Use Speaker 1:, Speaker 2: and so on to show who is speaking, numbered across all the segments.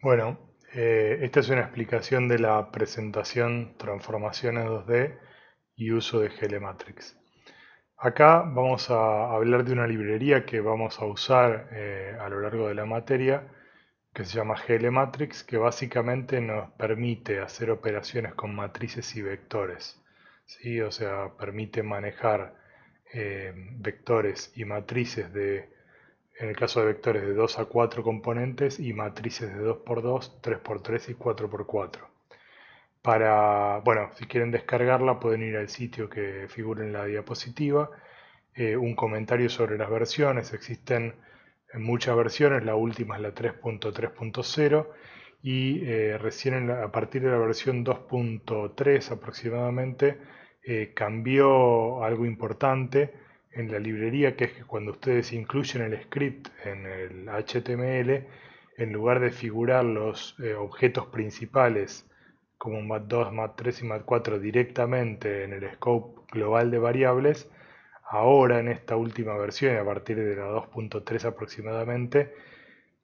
Speaker 1: Bueno, esta es una explicación de la presentación transformaciones 2D y uso de GLMatrix. Acá vamos a hablar de una librería que vamos a usar a lo largo de la materia, que se llama GLMatrix, que básicamente nos permite hacer operaciones con matrices y vectores. ¿Sí? O sea, permite manejar vectores y matrices en el caso de vectores de 2 a 4 componentes y matrices de 2x2, 3x3 y 4x4. Bueno, si quieren descargarla pueden ir al sitio que figura en la diapositiva. Un comentario sobre las versiones. Existen muchas versiones, la última es la 3.3.0 y recién a partir de la versión 2.3 aproximadamente cambió algo importante en la librería, que es que cuando ustedes incluyen el script en el HTML, en lugar de figurar los objetos principales como mat2, mat3 y mat4 directamente en el scope global de variables, ahora en esta última versión, a partir de la 2.3 aproximadamente,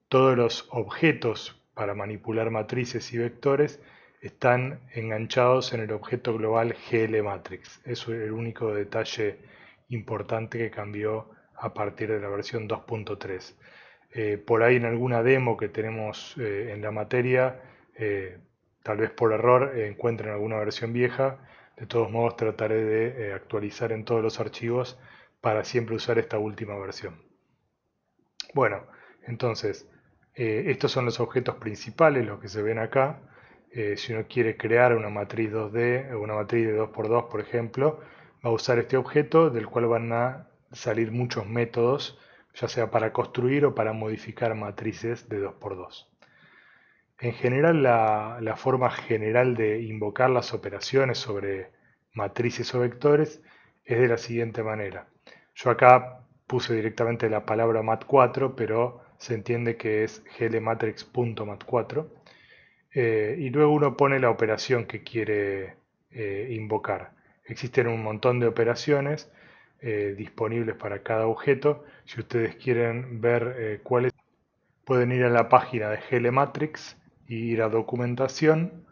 Speaker 1: todos los objetos para manipular matrices y vectores están enganchados en el objeto global GLMatrix. Eso es el único detalle importante que cambió a partir de la versión 2.3. Por ahí en alguna demo que tenemos en la materia, eh, tal vez por error encuentren alguna versión vieja. De todos modos trataré de actualizar en todos los archivos para siempre usar esta última versión. Bueno, entonces, estos son los objetos principales, los que se ven acá. Si uno quiere crear una matriz 2D, o una matriz de 2x2, por ejemplo, va a usar este objeto del cual van a salir muchos métodos, ya sea para construir o para modificar matrices de 2x2. En general, la forma general de invocar las operaciones sobre matrices o vectores es de la siguiente manera. Yo acá puse directamente la palabra mat4, pero se entiende que es glmatrix.mat4. Y luego uno pone la operación que quiere invocar. Existen un montón de operaciones disponibles para cada objeto. Si ustedes quieren ver cuáles, pueden ir a la página de glmatrix y ir a documentación.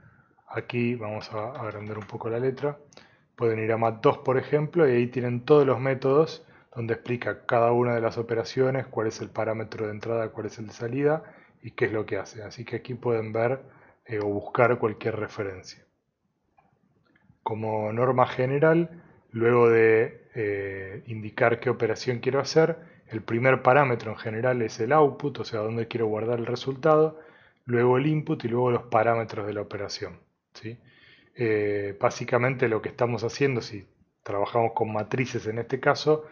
Speaker 1: Aquí vamos a agrandar un poco la letra. Pueden ir a mat2, por ejemplo, y ahí tienen todos los métodos donde explica cada una de las operaciones, cuál es el parámetro de entrada, cuál es el de salida y qué es lo que hace. Así que aquí pueden ver o buscar cualquier referencia. Como norma general, luego de indicar qué operación quiero hacer, el primer parámetro en general es el output, o sea, dónde quiero guardar el resultado, luego el input y luego los parámetros de la operación. ¿Sí? Básicamente lo que estamos haciendo, si trabajamos con matrices en este caso,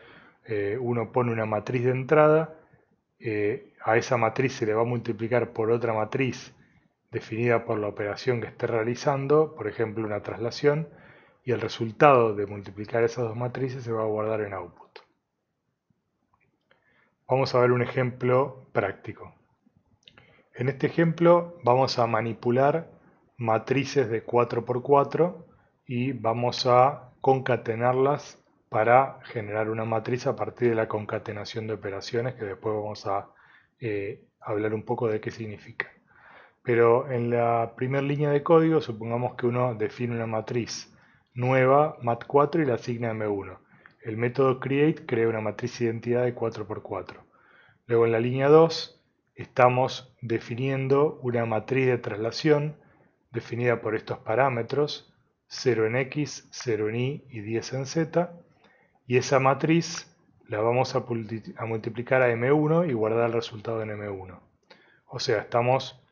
Speaker 1: uno pone una matriz de entrada, a esa matriz se le va a multiplicar por otra matriz definida por la operación que esté realizando, por ejemplo una traslación, y el resultado de multiplicar esas dos matrices se va a guardar en output. Vamos a ver un ejemplo práctico. En este ejemplo vamos a manipular matrices de 4x4 y vamos a concatenarlas para generar una matriz a partir de la concatenación de operaciones, que después vamos a hablar un poco de qué significa. Pero en la primera línea de código, supongamos que uno define una matriz nueva, mat4, y la asigna m1. El método create crea una matriz identidad de 4x4. Luego en la línea 2 estamos definiendo una matriz de traslación definida por estos parámetros 0 en x, 0 en y y 10 en z, y esa matriz la vamos a multiplicar a m1 y guardar el resultado en m1. O sea, estamos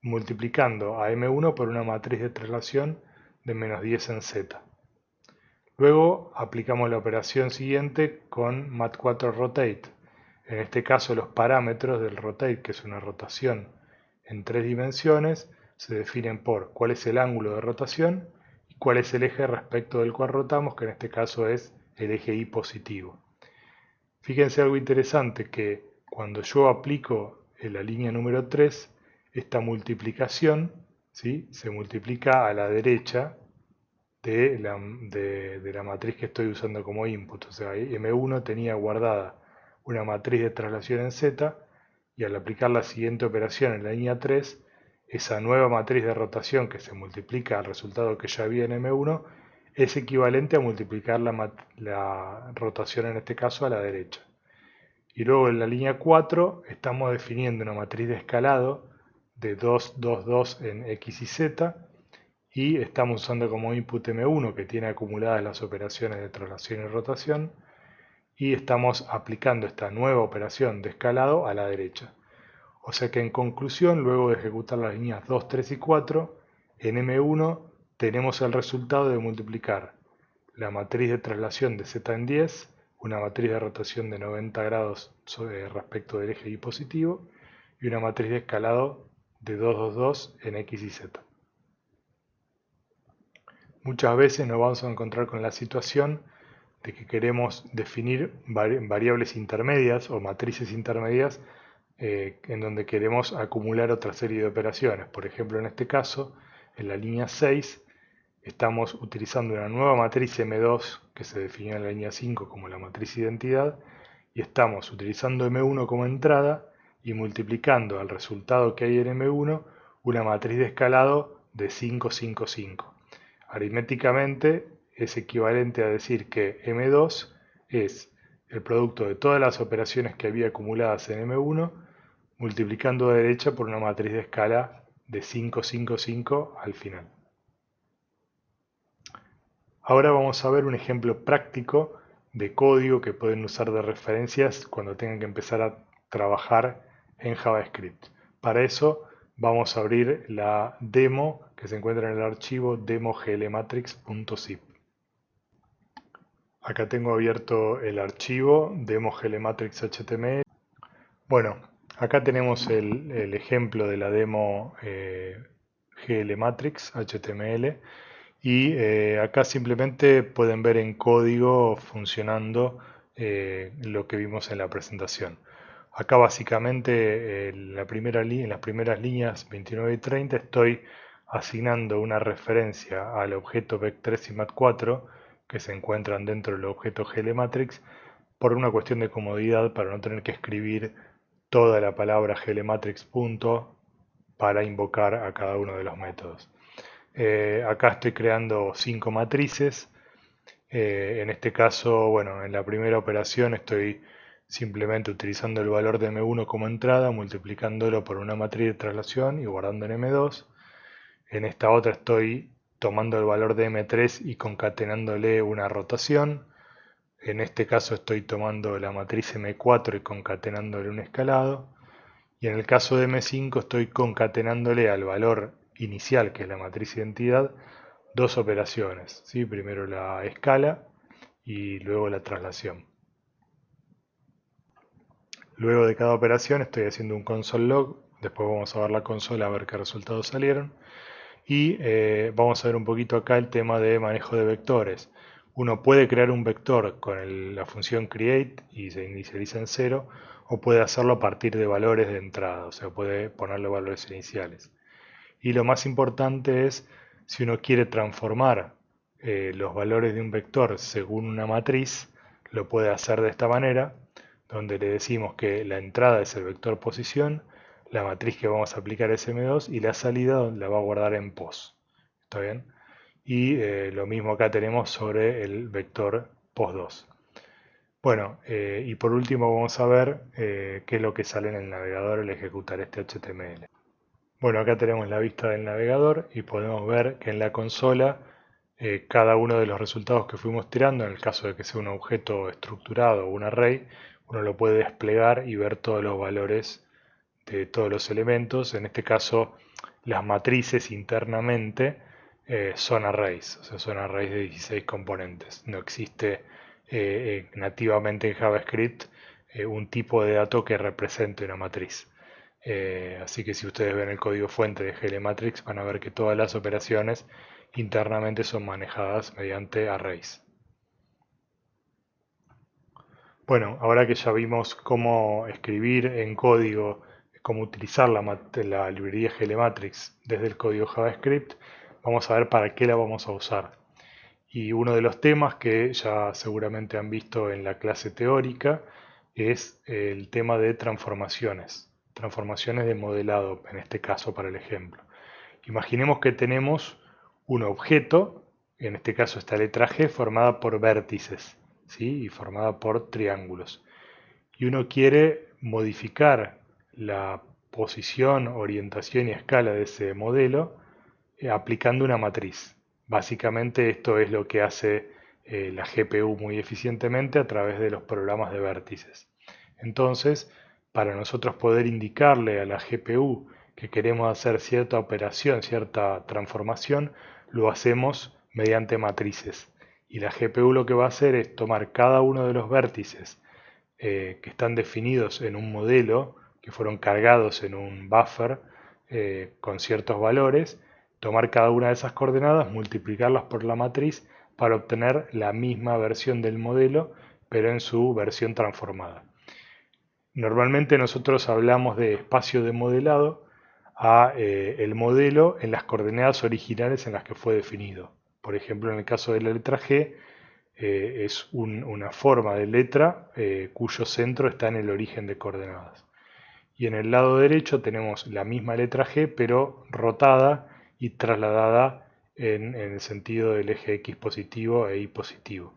Speaker 1: multiplicando a m1 por una matriz de traslación de menos 10 en z. Luego aplicamos la operación siguiente con mat4 rotate. En este caso los parámetros del rotate, que es una rotación en 3 dimensiones, se definen por cuál es el ángulo de rotación y cuál es el eje respecto del cual rotamos, que en este caso es el eje y positivo. Fíjense algo interesante, que cuando yo aplico en la línea número 3, esta multiplicación, ¿sí?, se multiplica a la derecha de la matriz que estoy usando como input. O sea, M1 tenía guardada una matriz de traslación en Z, y al aplicar la siguiente operación en la línea 3, esa nueva matriz de rotación que se multiplica al resultado que ya había en M1 es equivalente a multiplicar la rotación en este caso a la derecha. Y luego en la línea 4 estamos definiendo una matriz de escalado de 2, 2, 2 en X y Z y estamos usando como input M1 que tiene acumuladas las operaciones de traslación y rotación y estamos aplicando esta nueva operación de escalado a la derecha. O sea que en conclusión, luego de ejecutar las líneas 2, 3 y 4, en M1 tenemos el resultado de multiplicar la matriz de traslación de Z en 10, una matriz de rotación de 90 grados respecto del eje Y positivo y una matriz de escalado de 2, 2, 2 en X y Z. Muchas veces nos vamos a encontrar con la situación de que queremos definir variables intermedias o matrices intermedias en donde queremos acumular otra serie de operaciones. Por ejemplo, en este caso, en la línea 6, estamos utilizando una nueva matriz M2 que se definió en la línea 5 como la matriz identidad y estamos utilizando M1 como entrada y multiplicando al resultado que hay en M1 una matriz de escalado de 5, 5, 5. Aritméticamente es equivalente a decir que M2 es el producto de todas las operaciones que había acumuladas en M1 multiplicando a derecha por una matriz de escala de 5, 5, 5 al final. Ahora vamos a ver un ejemplo práctico de código que pueden usar de referencias cuando tengan que empezar a trabajar en JavaScript. Para eso vamos a abrir la demo que se encuentra en el archivo demo.glmatrix.zip. Acá tengo abierto el archivo demo.glmatrix.html. Bueno, acá tenemos el ejemplo de la demo glmatrix HTML y acá simplemente pueden ver en código funcionando lo que vimos en la presentación. Acá básicamente en las primeras líneas 29 y 30 estoy asignando una referencia al objeto vec3 y mat4 que se encuentran dentro del objeto glmatrix por una cuestión de comodidad para no tener que escribir toda la palabra glmatrix punto para invocar a cada uno de los métodos. Acá estoy creando 5 matrices. En este caso, bueno, en la primera operación estoy simplemente utilizando el valor de M1 como entrada, multiplicándolo por una matriz de traslación y guardando en M2. En esta otra estoy tomando el valor de M3 y concatenándole una rotación. En este caso estoy tomando la matriz M4 y concatenándole un escalado. Y en el caso de M5 estoy concatenándole al valor inicial, que es la matriz identidad, dos operaciones, ¿sí? Primero la escala y luego la traslación. Luego de cada operación estoy haciendo un console log, después vamos a ver la consola a ver qué resultados salieron. Y vamos a ver un poquito acá el tema de manejo de vectores. Uno puede crear un vector con la función create y se inicializa en 0, o puede hacerlo a partir de valores de entrada, o sea, puede ponerle valores iniciales. Y lo más importante es, si uno quiere transformar los valores de un vector según una matriz, lo puede hacer de esta manera, donde le decimos que la entrada es el vector posición, la matriz que vamos a aplicar es M2 y la salida la va a guardar en pos. ¿Está bien? Y lo mismo acá tenemos sobre el vector pos2. Bueno, y por último vamos a ver qué es lo que sale en el navegador al ejecutar este HTML. Bueno, acá tenemos la vista del navegador y podemos ver que en la consola cada uno de los resultados que fuimos tirando, en el caso de que sea un objeto estructurado o un array, uno lo puede desplegar y ver todos los valores de todos los elementos. En este caso, las matrices internamente son arrays, o sea, son arrays de 16 componentes. No existe nativamente en JavaScript un tipo de dato que represente una matriz. Así que si ustedes ven el código fuente de glmatrix van a ver que todas las operaciones internamente son manejadas mediante arrays. Bueno, ahora que ya vimos cómo escribir en código, cómo utilizar la librería glmatrix desde el código JavaScript, vamos a ver para qué la vamos a usar. Y uno de los temas que ya seguramente han visto en la clase teórica es el tema de transformaciones. transformaciones de modelado, en este caso para el ejemplo. Imaginemos que tenemos un objeto, en este caso esta letra G, formada por vértices, ¿sí? Y formada por triángulos. Y uno quiere modificar la posición, orientación y escala de ese modelo aplicando una matriz. Básicamente esto es lo que hace la GPU muy eficientemente a través de los programas de vértices. Entonces, para nosotros poder indicarle a la GPU que queremos hacer cierta operación, cierta transformación, lo hacemos mediante matrices. Y la GPU lo que va a hacer es tomar cada uno de los vértices que están definidos en un modelo, que fueron cargados en un buffer con ciertos valores, tomar cada una de esas coordenadas, multiplicarlas por la matriz para obtener la misma versión del modelo, pero en su versión transformada. Normalmente nosotros hablamos de espacio de modelado a el modelo en las coordenadas originales en las que fue definido. Por ejemplo, en el caso de la letra G, es una forma de letra cuyo centro está en el origen de coordenadas. Y en el lado derecho tenemos la misma letra G, pero rotada y trasladada en el sentido del eje X positivo e Y positivo.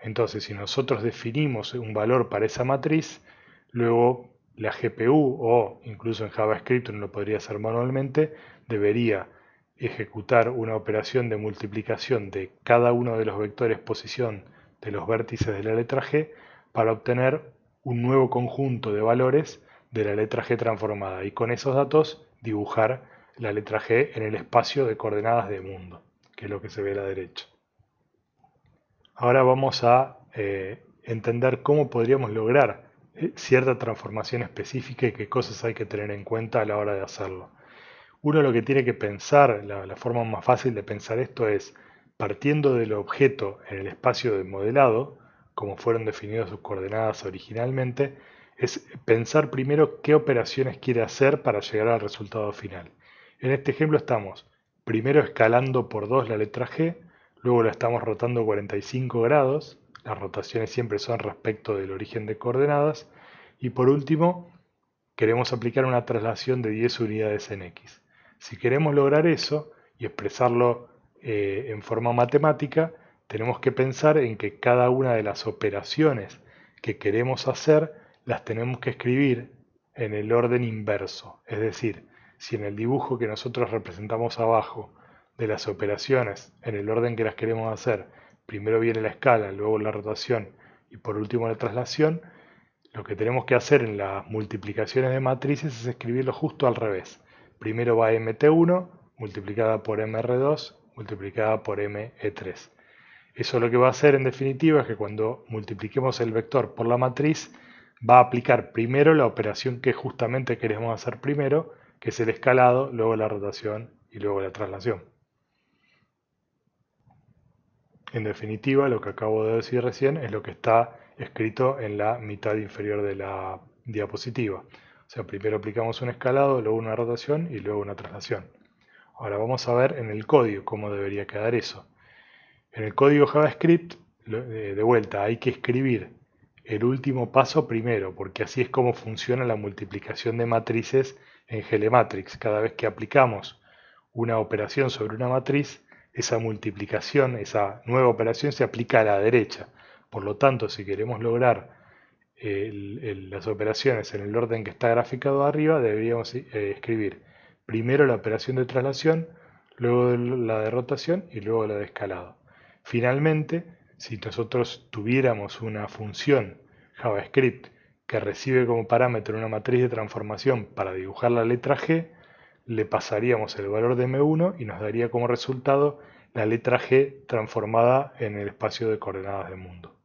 Speaker 1: Entonces, si nosotros definimos un valor para esa matriz, luego la GPU o incluso en JavaScript uno lo podría hacer manualmente, debería ejecutar una operación de multiplicación de cada uno de los vectores posición de los vértices de la letra G para obtener un nuevo conjunto de valores de la letra G transformada y con esos datos dibujar la letra G en el espacio de coordenadas de mundo, que es lo que se ve a la derecha. Ahora vamos a entender cómo podríamos lograr cierta transformación específica y qué cosas hay que tener en cuenta a la hora de hacerlo. Uno lo que tiene que pensar, la forma más fácil de pensar esto es, partiendo del objeto en el espacio de modelado, como fueron definidas sus coordenadas originalmente, es pensar primero qué operaciones quiere hacer para llegar al resultado final. En este ejemplo estamos primero escalando por 2 la letra G, luego la estamos rotando 45 grados, las rotaciones siempre son respecto del origen de coordenadas, y por último queremos aplicar una traslación de 10 unidades en X. Si queremos lograr eso y expresarlo en forma matemática, tenemos que pensar en que cada una de las operaciones que queremos hacer las tenemos que escribir en el orden inverso. Es decir, si en el dibujo que nosotros representamos abajo de las operaciones, en el orden que las queremos hacer, primero viene la escala, luego la rotación y por último la traslación, lo que tenemos que hacer en las multiplicaciones de matrices es escribirlo justo al revés. Primero va mt1 multiplicada por mr2 multiplicada por me3. Eso lo que va a hacer en definitiva es que cuando multipliquemos el vector por la matriz va a aplicar primero la operación que justamente queremos hacer primero, que es el escalado, luego la rotación y luego la traslación. En definitiva, lo que acabo de decir recién es lo que está escrito en la mitad inferior de la diapositiva. O sea, primero aplicamos un escalado, luego una rotación y luego una traslación. Ahora vamos a ver en el código cómo debería quedar eso. En el código JavaScript, de vuelta, hay que escribir el último paso primero, porque así es como funciona la multiplicación de matrices en GLmatrix. Cada vez que aplicamos una operación sobre una matriz, esa multiplicación, esa nueva operación se aplica a la derecha. Por lo tanto, si queremos lograr las operaciones en el orden que está graficado arriba, deberíamos escribir primero la operación de traslación, luego la de rotación y luego la de escalado. Finalmente, si nosotros tuviéramos una función JavaScript que recibe como parámetro una matriz de transformación para dibujar la letra G, le pasaríamos el valor de M1 y nos daría como resultado la letra G transformada en el espacio de coordenadas del mundo.